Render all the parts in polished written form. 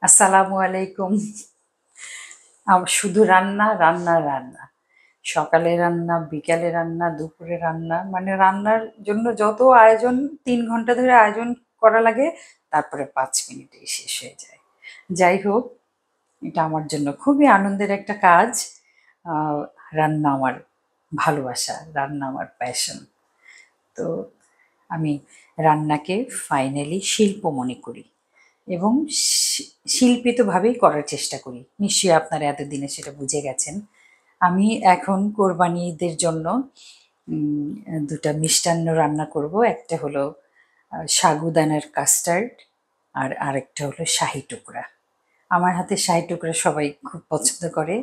আসসালামু আলাইকুম। শুধু রান্না, রান্না, রান্না। সকালে রান্না, বিকালে রান্না, দুপুরে রান্না। মানে রান্নার জন্য যত আয়োজন ৩ ঘন্টা ধরে আয়োজন করা লাগে, তারপরে ৫ মিনিটেই শেষ হয়ে যায়। যাই হোক, এটা আমার জন্য খুবই আনন্দের একটা কাজ। আ রান্না আমার ভালোবাসা, রান্না আমার প্যাশন। তো আমি রান্নাকে ফাইনালি শিল্প মনে করি এবং শিল্পিতভাবেই করার চেষ্টা করি। নিশ্চয়ই আপনারা এতদিনে সেটা বুঝে গেছেন। আমি এখন কোরবানি ঈদের জন্য ২ টা মিষ্টান্ন রান্না করব। একটা হলো সাগুদানার কাস্টার্ড আর আরেকটা হলো শাহি টুকরা। আমার হাতের শাহি টুকরা সবাই খুব পছন্দ করে।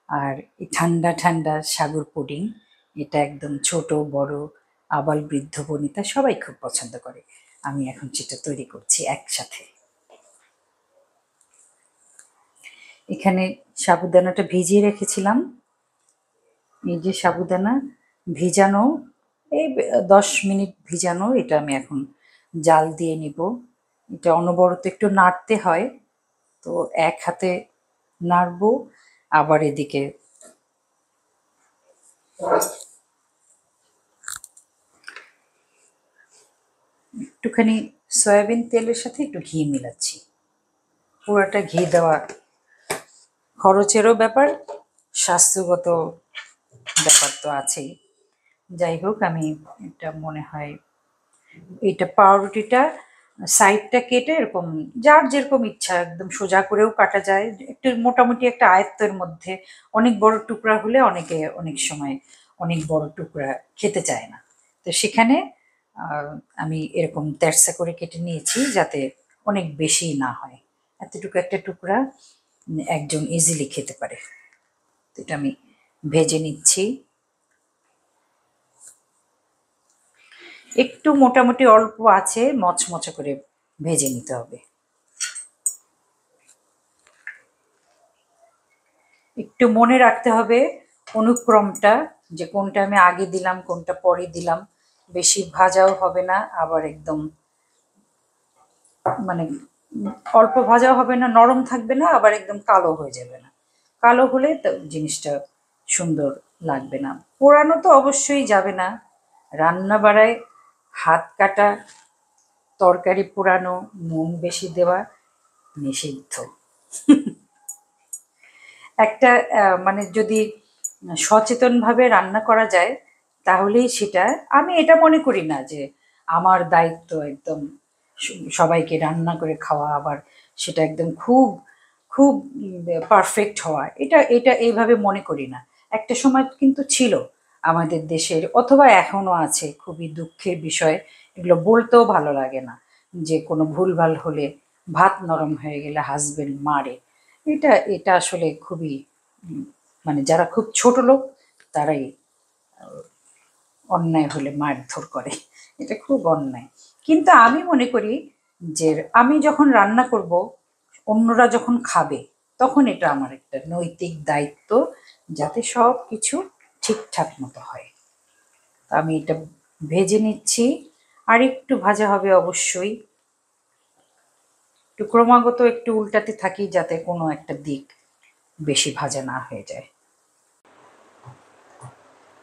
আর এই ঠান্ডা, ঠান্ডা সাগুর পুডিং, এটা একদম ছোট, বড়, আবাল, বৃদ্ধ-বনিতা সবাই খুব পছন্দ করে। আমি এখন সেটা তৈরি করছি একসাথে। এখানে সাবুদানাটা ভিজিয়ে রেখেছিলাম। এই যে সাবুদানা ভিজানো, এই ১০ মিনিট ভিজানো, এটা আমি এখন জাল দিয়ে নিব। এটা অনবরত একটু নাড়তে হয়। তো এক হাতে নাড়বো, আবার এদিকে একটুখানি সয়াবিন তেলের সাথে একটু ঘি মিলাচ্ছি। পুরাটা ঘি দেওয়া খরচেরও ব্যাপার, স্বাস্থ্যগত ব্যাপার তো আছেই। যাই হোক, আমি এটা মনে হয় এটা পাউরুটিটা সাইডটা কেটে এরকম যার যেরকম ইচ্ছা একদম সোজা করেও কাটা যায়, একটু মোটামুটি একটা আয়ত্তের মধ্যে। অনেক বড় টুকরা হলে অনেকে অনেক সময় অনেক বড় টুকরা খেতে চায় না। তো সেখানে আহ, আমি এরকম তেরসা করে কেটে নিয়েছি যাতে অনেক বেশি না হয়। এতটুকু একটা টুকরা একজন ইজিলি খেতে পারে। তো এটা আমি ভেজে নিচ্ছি। একটু মোটামুটি অল্প আছে মচমচে করে ভেজে নিতে হবে। একটু মনে রাখতে হবে অনুক্রমটা, যে কোনটা আমি আগে দিলাম কোনটা পরে দিলাম। বেশি ভাজাও হবে না, আবার একদম মানে অল্প ভাজাও হবে না, নরম থাকবে না, আবার একদম কালো হয়ে যাবে না। কালো হলে তো জিনিসটা সুন্দর লাগবে না। পোড়ানো তো অবশ্যই যাবে না। রান্না বাড়ায় হাত কাটা, তরকারি পোড়ানো, নুন বেশি দেওয়া নিষিদ্ধ। একটা মানে যদি সচেতনভাবে রান্না করা যায়, তাহলেই সেটা, আমি এটা মনে করি না যে আমার দায়িত্ব একদম সবাইকে রান্না করে খাওয়া, আবার সেটা একদম খুব খুব পারফেক্ট হওয়া, এটা এটা এইভাবে মনে করি না। একটা সময় কিন্তু ছিল আমাদের দেশের, অথবা এখনো আছে, খুবই দুঃখের বিষয়। এগুলো বলতেও ভালো লাগে না যে কোনো ভুলভাল হলে, ভাত নরম হয়ে গেলে হাজবেন্ড মারে। এটা এটা আসলে খুবই মানে যারা খুব ছোট লোক তারাই অন্যায় হলে মারধর করে। এটা খুব অন্যায়। কিন্তু আমি মনে করি যে আমি যখন রান্না করব, অন্যরা যখন খাবে, তখন এটা আমার একটা নৈতিক দায়িত্ব যাতে সব কিছু ঠিকঠাক মতো হয়। তো আমি এটা ভেজে নিচ্ছি। আর একটু ভাজা হবে অবশ্যই। একটু ক্রমাগত একটু উল্টাতে থাকি যাতে কোনো একটা দিক বেশি ভাজা না হয়ে যায়।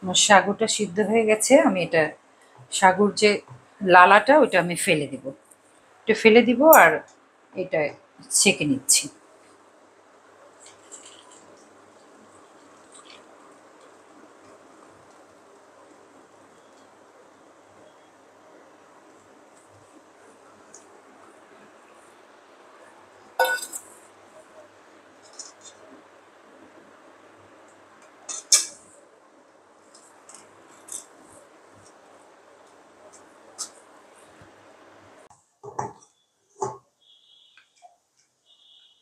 আমার সাগুটা সিদ্ধ হয়ে গেছে। আমি এটা সাগুর যে লালাটা ওইটা আমি ফেলে দিব। এটা ফেলে দিব আর এটা ছেঁকে নিচ্ছি।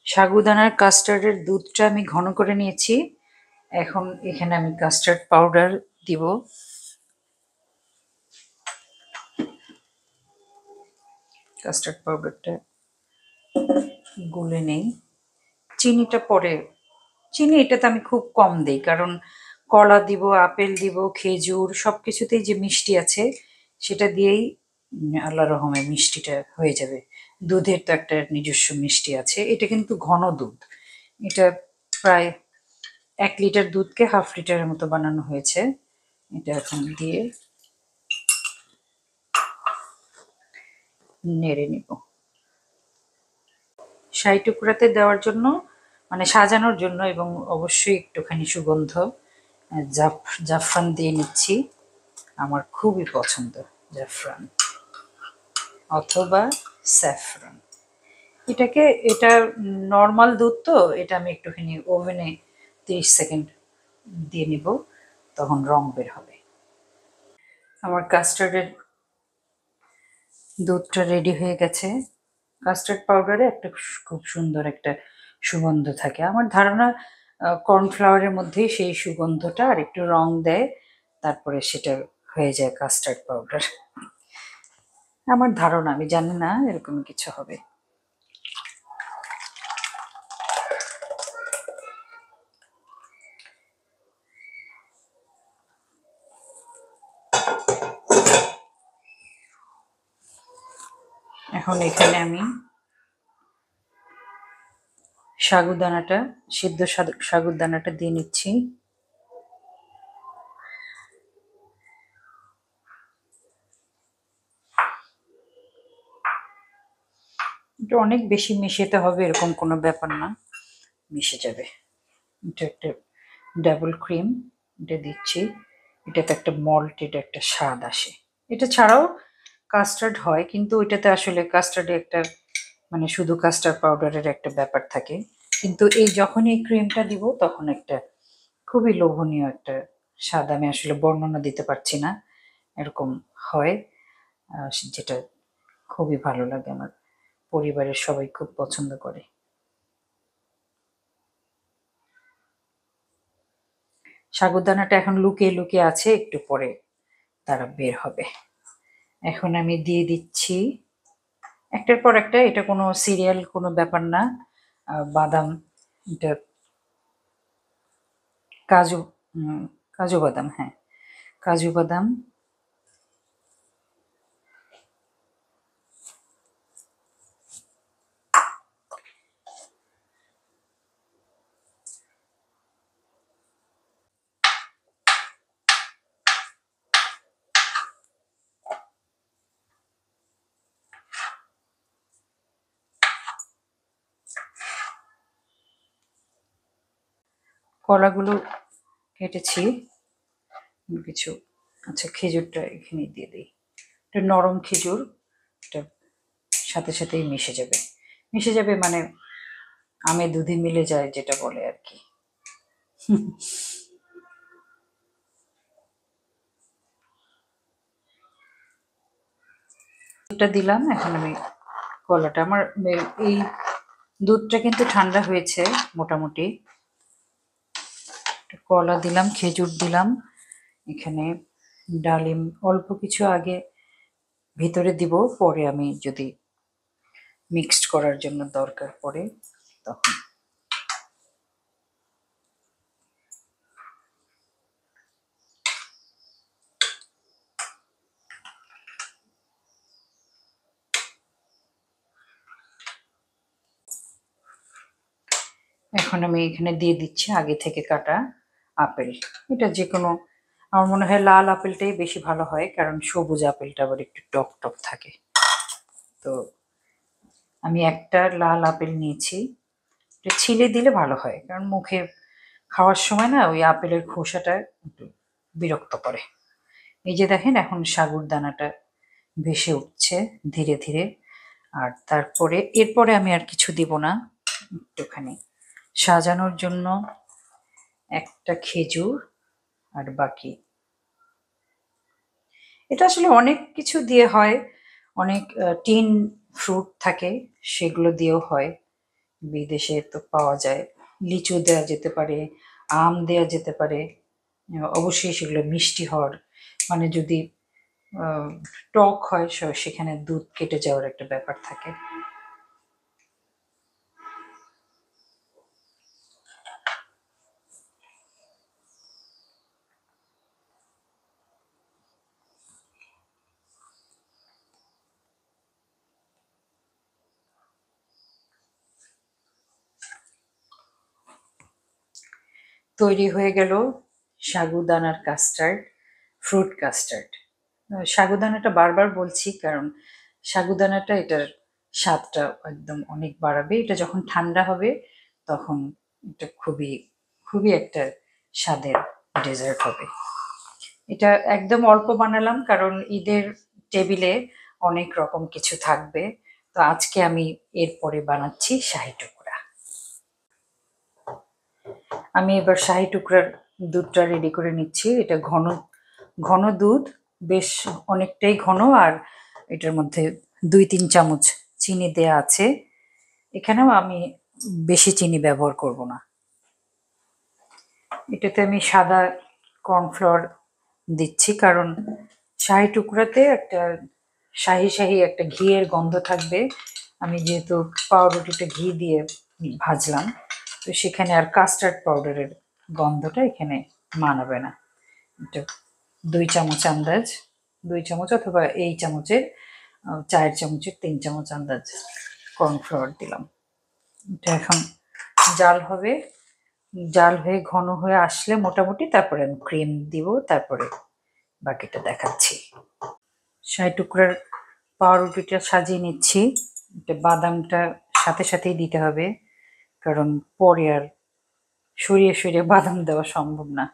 সাগুদানার কাস্টার্ডের দুধটা আমি ঘন করে নিয়েছি। এখন এখানে আমি কাস্টার্ড পাউডার দিব। কাস্টার্ড পাউডারটা গুলে নেই। চিনিটা পরে, চিনি এটাতে আমি খুব কম দিই, কারণ কলা দিব, আপেল দিব, খেজুর, সব কিছুতেই যে মিষ্টি আছে সেটা দিয়েই আল্লাহর রহমে মিষ্টিটা হয়ে যাবে। দুধের তো একটা নিজস্ব মিষ্টি আছে। এটা কিন্তু ঘন দুধ। এটা প্রায় 1 লিটার দুধকে হাফ লিটারের মতো বানানো হয়েছে। এটা এখন দিয়ে নেড়ে নিব। শাহী টুকরাতে দেওয়ার জন্য, মানে সাজানোর জন্য, এবং অবশ্যই একটুখানি সুগন্ধ জাফরান দিয়ে নিচ্ছি। আমার খুবই পছন্দ জাফরান অথবা স্যাফরন। এটা নর্মাল দুধ তো, এটা আমি একটুখানি ওভেনে 30 সেকেন্ড দিয়ে নিব, তখন রং বের হবে। আমার কাস্টার্ডের দুধটা রেডি হয়ে গেছে। কাস্টার্ড পাউডারে একটা খুব সুন্দর একটা সুগন্ধ থাকে। আমার ধারণা কর্নফ্লাওয়ারের মধ্যেই সেই সুগন্ধটা আর একটু রং দেয়, তারপরে সেটা হয়ে যায় কাস্টার্ড পাউডার। আমার ধারণা, আমি জানি না এরকম কিছু হবে। এখন এখানে আমি সাগুদানাটা, সিদ্ধ সাগুদানাটা দিয়ে নিচ্ছি। এটা অনেক বেশি মিশাতে হবে এরকম কোনো ব্যাপার না, মিশে যাবে। এটা একটা ডাবল ক্রিম, এটা দিচ্ছি। এটাতে একটা মল্টেড একটা স্বাদ আসে। এটা ছাড়াও কাস্টার্ড হয়, কিন্তু ওইটাতে আসলে কাস্টার্ডে একটা, মানে শুধু কাস্টার্ড পাউডারের একটা ব্যাপার থাকে। কিন্তু এই যখন এই ক্রিমটা দিব তখন একটা খুবই লোভনীয় একটা স্বাদ, আমি আসলে বর্ণনা দিতে পারছি না, এরকম হয়, যেটা খুবই ভালো লাগে। আমার পরিবারের সবাই খুব পছন্দ করে। সাগুদানাটা এখন লুকিয়ে লুকিয়ে আছে, একটু পরে তারা বের হবে। এখন আমি দিয়ে দিচ্ছি একটার পর একটা, এটা কোনো সিরিয়াল কোনো ব্যাপার না। বাদাম, এটা কাজু, কাজু বাদাম, হ্যাঁ কাজু বাদাম। কলাগুলো কেটেছি কিছু। আচ্ছা, খেজুরটা এখানে দিয়ে দিই। এটা নরম খেজুর, এটা সাথে সাথেই মিশে যাবে। মিশে যাবে মানে আমে দুধে মিলে যায় যেটা বলে আর কি। এটা দিলাম। এখন আমি কলাটা, আমার এই দুধটা কিন্তু ঠান্ডা হয়েছে মোটামুটি। কলা দিলাম, খেজুর দিলাম, এখানে ডালিম অল্প কিছু আগে ভিতরে দিব, পরে আমি যদি মিক্সড করার জন্য দরকার পড়ে তখন। এখন আমি এখানে দিয়ে দিচ্ছি আগে থেকে কাটা আপেল। এটা যে কোনো, আমার মনে হয় লাল আপেলটাই বেশি ভালো হয়, কারণ সবুজ আপেলটা আবার একটু টক টক থাকে। তো আমি একটা লাল আপেল নিয়েছি। এটা ছিলে দিলে ভালো হয়, কারণ মুখে খাওয়ার সময় না ওই আপেলের খোসাটা একটু বিরক্ত করে। এই যে দেখেন, এখন সাগুর দানাটা ভেসে উঠছে ধীরে ধীরে। আর তারপরে এরপরে আমি আর কিছু দিব না, একটুখানি সাজানোর জন্য একটা খেজুর, আর বাকি এটা আসলে অনেক কিছু দিয়ে হয়। অনেক টিন ফ্রুট থাকে, সেগুলো দিয়েও হয়। বিদেশে তো পাওয়া যায়। লিচু দেওয়া যেতে পারে, আম দেওয়া যেতে পারে। অবশ্যই সেগুলো মিষ্টি হওয়ার, মানে যদি আহ, টক হয় সেখানে দুধ কেটে যাওয়ার একটা ব্যাপার থাকে। তৈরি হয়ে গেল সাগুদানার কাস্টার্ড, ফ্রুট কাস্টার্ড। সাগুদানাটা বারবার বলছি কারণ সাগুদানাটা এটার স্বাদটা একদম অনেক বাড়াবে। এটা যখন ঠান্ডা হবে তখন এটা খুবই খুবই একটা স্বাদের ডেজার্ট হবে। এটা একদম অল্প বানালাম কারণ ঈদের টেবিলে অনেক রকম কিছু থাকবে। তো আজকে আমি এরপরে বানাচ্ছি শাহী টুকরা। আমি এবার শাহী টুকরার দুধটা রেডি করে নিচ্ছি। এটা ঘন ঘন দুধ, বেশ অনেকটাই ঘন, আর এটার মধ্যে 2-3 চামচ চিনি দেয়া আছে। এখানেও আমি বেশি চিনি ব্যবহার করব না। এটাতে আমি সাদা কর্নফ্লাওয়ার দিচ্ছি কারণ শাহী টুকরাতে একটা শাহী শাহী একটা ঘিয়ের গন্ধ থাকবে। আমি যেহেতু পাউরুটিটা ঘি দিয়ে ভাজলাম, তো সেখানে আর কাস্টার্ড পাউডারের গন্ধটা এখানে মানাবে না। এটা 2 চামচ আন্দাজ, 2 চামচ অথবা এই চামচের 4 চামচের 3 চামচ আন্দাজ কর্নফ্লাওয়ার দিলাম। এটা এখন জাল হবে, জাল হয়ে ঘন হয়ে আসলে মোটামুটি তারপরে আমি ক্রিম দিব, তারপরে বাকিটা দেখাচ্ছি। শাহী টুকরার পাউরুটিটা সাজিয়ে নিচ্ছি। এটা বাদামটা সাথে সাথেই দিতে হবে কারণ পরে আর সরিয়ে সরিয়ে বাদাম দেওয়া সম্ভব না।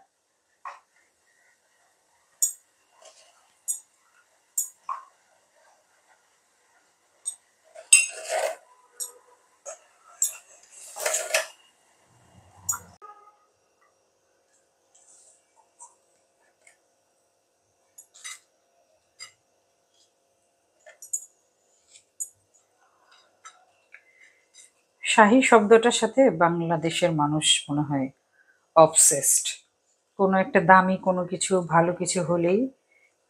শাহী শব্দটার সাথে বাংলাদেশের মানুষ মনে হয় অবসেসড। কোনো একটা দামি কোনো কিছু ভালো কিছু হলেই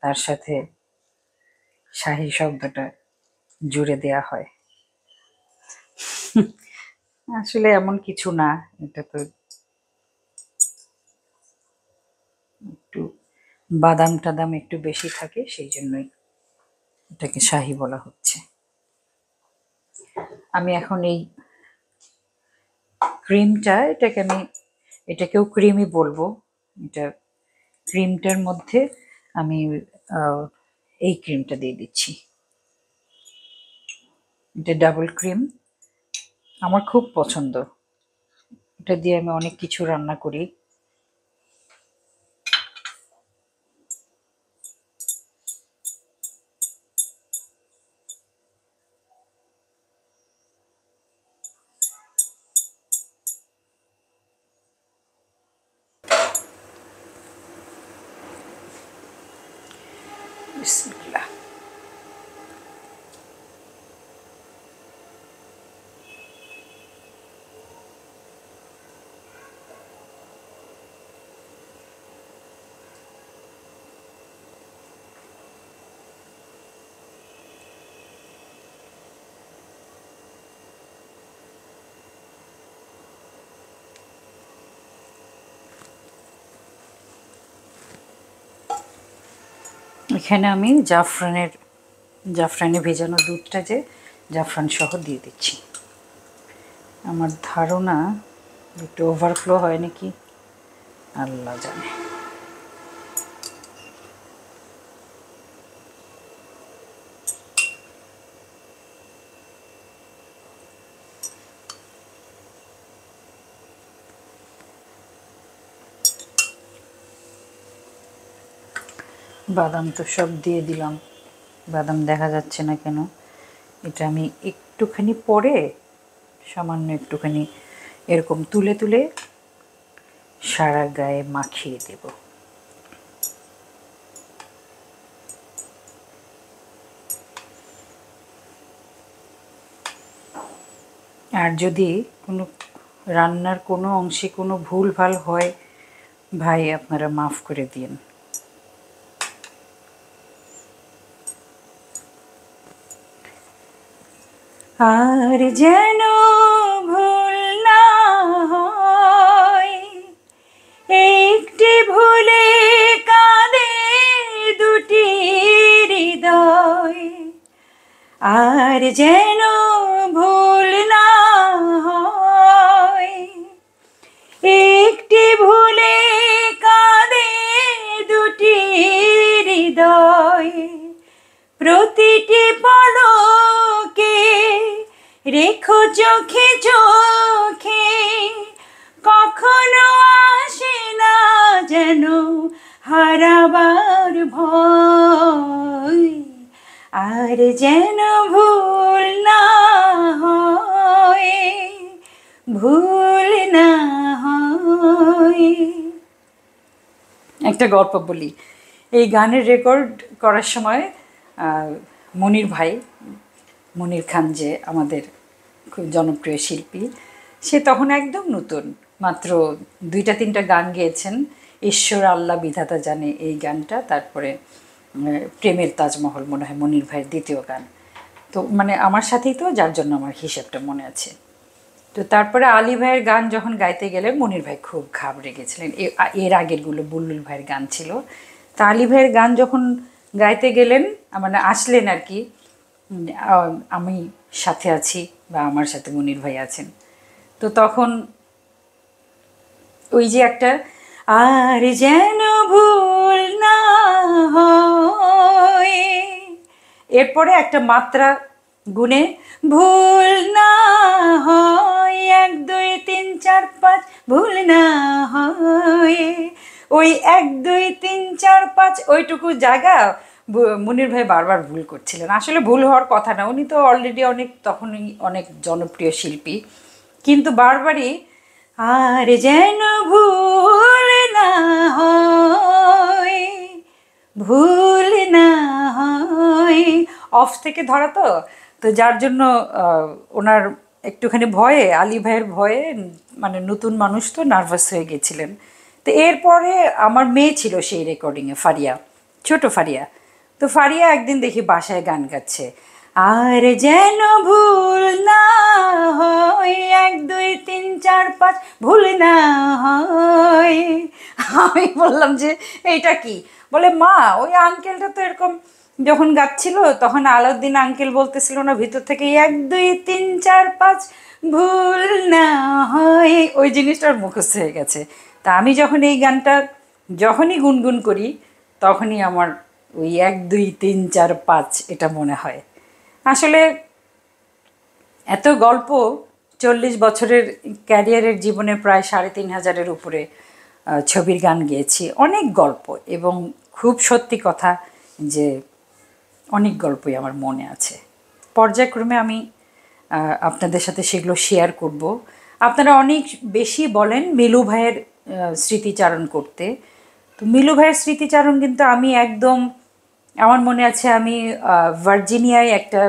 তার সাথে শাহী শব্দটা জুড়ে দেয়া হয়। আসলে এমন কিছু না, এটা তো একটু বাদাম টাদাম একটু বেশি থাকে, সেই জন্যই এটাকে শাহী বলা হচ্ছে। আমি এখন এই ক্রিমটা, এটাকেও ক্রিমই বলবো। এটা ক্রিমটার মধ্যে আমি এই ক্রিমটা দিয়ে দিচ্ছি। এটা ডাবল ক্রিম, আমার খুব পছন্দ। এটা দিয়ে আমি অনেক কিছু রান্না করি। বিসমিল্লাহ। এখানে আমি জাফরানে ভেজানো দুধটা যে জাফরান সহ দিয়ে দিচ্ছি। আমার ধারণা একটু ওভারফ্লো হয় নাকি, আল্লাহ জানে। বাদাম তো সব দিয়ে দিলাম, বাদাম দেখা যাচ্ছে না কেন? এটা আমি একটুখানি পরে সামান্য একটুখানি এরকম তুলে তুলে সারা গায়ে মাখিয়ে দেব। আর যদি কোনো রান্নার কোনো অংশে কোনো ভুল ভাল হয়, ভাই আপনারা মাফ করে দিন। আর যেন ভুল না হয়, একটি ভুলে কাঁদে দুটি হৃদয়। আর যেন ভুল না হয়, একটি ভুল দেখো চোখে চোখে কখনো আসে না যেন হারাবার ভয়, আর যেন ভুল না হয়, ভুল না হয়। একটা গল্প বলি। এই গানের রেকর্ড করার সময় মনির ভাই, মনির খান যে আমাদের খুব জনপ্রিয় শিল্পী, সে তখন একদম নতুন, মাত্র 2-3টা গান গেয়েছেন। ঈশ্বর আল্লাহ বিধাতা জানে এই গানটা, তারপরে প্রেমের তাজমহল মনে হয় মনির ভাইয়ের দ্বিতীয় গান। তো মানে আমার সাথেই তো, যার জন্য আমার হিসেবটা মনে আছে। তো তারপরে আলী ভাইয়ের গান যখন গাইতে গেলেন মনির ভাই খুব ঘাবড়ে গেছিলেন। এর আগেরগুলো বুল্লুল ভাইয়ের গান ছিল। তা আলী ভাইয়ের গান যখন গাইতে গেলেন, মানে আসলেন আর কি, আমি সাথে আছি বা আমার সাথে মনির ভাই আছেন, তো তখন ওই যে একটা আর যেন ভুল না হয়, এরপরে একটা মাত্রা গুনে ভুল না হয়, 1 2 3 4 5 ভুল না হয়, ওই 1 2 3 4 5 ওইটুকু জায়গা মনির ভাই বারবার ভুল করছিলেন। আসলে ভুল হওয়ার কথা না, উনি তো অলরেডি তখনই অনেক জনপ্রিয় শিল্পী, কিন্তু বারবারই আর যেন ভুল না হয়, ভুল না হয়, অফ থেকে ধরা তো, তো যার জন্য ওনার একটুখানি ভয়ে, আলী ভাইয়ের ভয়ে, মানে নতুন মানুষ তো নার্ভাস হয়ে গেছিলেন। তো এরপরে আমার মেয়ে ছিল সেই রেকর্ডিংয়ে, ফারিয়া, ছোট ফারিয়া। তো ফারিয়া একদিন দেখি বাসায় গান গাচ্ছে, আর যেন ভুল না হয়, 1 2 3 4 5 ভুল না হয়। আমি বললাম যে এইটা কি? বলে মা ওই আঙ্কেলটা তো এরকম যখন গাচ্ছিল তখন আলাউদ্দিন আঙ্কেল বলতেছিল না ভিতর থেকে 1 2 3 4 5 ভুল না হয়, ওই জিনিসটার মুখস্থ হয়ে গেছে। তা আমি যখন এই গানটা যখনই গুনগুন করি তখনই আমার ওই 1 2 3 4 5 এটা মনে হয়। আসলে এত গল্প, 40 বছরের ক্যারিয়ারের জীবনে প্রায় 3500-এর উপরে ছবির গান গেয়েছি, অনেক গল্প, এবং খুব সত্যি কথা যে অনেক গল্পই আমার মনে আছে। পর্যায়ক্রমে আমি আপনাদের সাথে সেগুলো শেয়ার করব। আপনারা অনেক বেশি বলেন মিলু ভাইয়ের স্মৃতিচারণ করতে। তো মিলু ভাইয়ের স্মৃতিচারণ কিন্তু আমি একদম, আমার মনে আছে আমি ভার্জিনিয়ায় একটা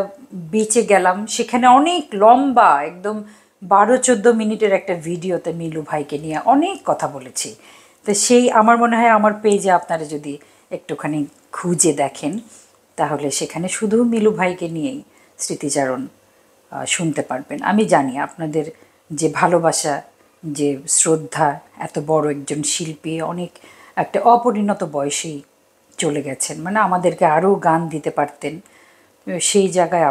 বিচে গেলাম, সেখানে অনেক লম্বা একদম 12-14 মিনিটের একটা ভিডিওতে মিলু ভাইকে নিয়ে অনেক কথা বলেছি। তো সেই আমার মনে হয় আমার পেজে আপনারা যদি একটুখানি খুঁজে দেখেন তাহলে সেখানে শুধু মিলু ভাইকে নিয়েই স্মৃতিচারণ শুনতে পারবেন। আমি জানি আপনাদের যে ভালোবাসা, যে শ্রদ্ধা, এত বড় একজন শিল্পী অনেক একটা অপরিণত বয়সেই চলে গেছেন, মানে আমাদেরকে আরও গান দিতে পারতেন। সেই জায়গায়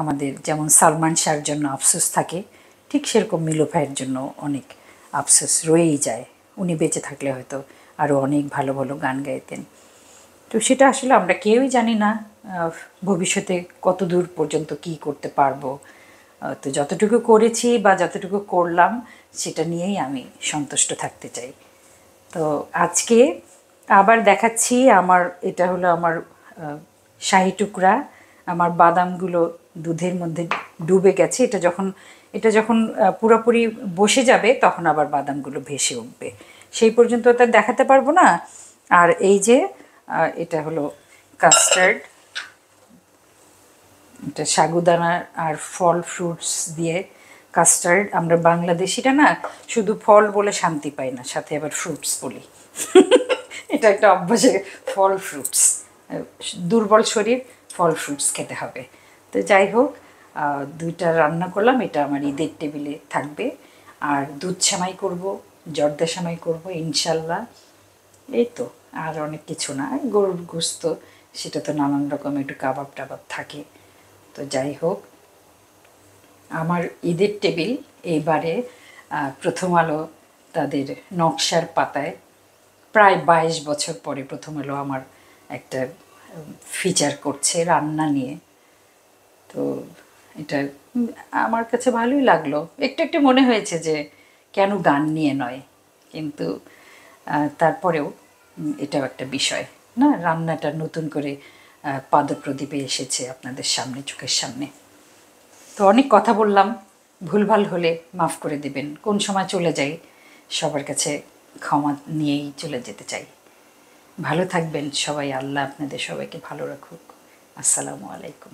আমাদের যেমন সালমান শাহর জন্য আফসোস থাকে, ঠিক সেরকম মিলু ভাইয়ের জন্য অনেক আফসোস রয়েই যায়। উনি বেঁচে থাকলে হয়তো আরও অনেক ভালো ভালো গান গাইতেন। তো সেটা আসলে আমরা কেউই জানি না ভবিষ্যতে কত দূর পর্যন্ত কী করতে পারবো। তো যতটুকু করেছি বা যতটুকু করলাম সেটা নিয়েই আমি সন্তুষ্ট থাকতে চাই। তো আজকে আবার দেখাচ্ছি, আমার এটা হলো আমার শাহি টুকরা, আমার বাদামগুলো দুধের মধ্যে ডুবে গেছে। এটা যখন পুরোপুরি বসে যাবে তখন আবার বাদামগুলো ভেসে উঠবে, সেই পর্যন্ত তা দেখাতে পারবো না। আর এই যে এটা হলো কাস্টার্ড, এটা সাগুদানা আর ফল ফ্রুটস দিয়ে কাস্টার্ড। আমরা বাংলাদেশিরা না শুধু ফল বলে শান্তি পাই না, সাথে আবার ফ্রুটস বলি। এটা একটা অভ্যাসে, ফল ফ্রুটস, দুর্বল শরীর, ফল ফ্রুটস খেতে হবে। তো যাই হোক, 2টা রান্না করলাম, এটা আমার ঈদের টেবিলে থাকবে। আর দুধ সেমাই করবো, জর্দা সেমাই করবো ইনশাল্লাহ। এই তো, আর অনেক কিছু না, গরুর গোস্ত, সেটা তো নানান রকম একটু কাবাব টাবাব থাকে। তো যাই হোক, আমার ঈদের টেবিল এইবারে প্রথম আলো তাদের নকশার পাতায় প্রায় 22 বছর পরে প্রথম আলো আমার একটা ফিচার করছে রান্না নিয়ে। তো এটা আমার কাছে ভালোই লাগলো। একটু একটু মনে হয়েছে যে কেন গান নিয়ে নয়, কিন্তু তারপরেও এটাও একটা বিষয় না, রান্নাটা নতুন করে পাদপ্রদীপে এসেছে আপনাদের সামনে, চোখের সামনে। তো অনেক কথা বললাম, ভুলভাল হলে মাফ করে দেবেন। কোন সময় চলে যাই, সবার কাছে ক্ষমা নিয়েই চলে যেতে চাই। ভালো থাকবেন সবাই, আল্লাহ আপনাদের সবাইকে ভালো রাখুক। আসসালামু আলাইকুম।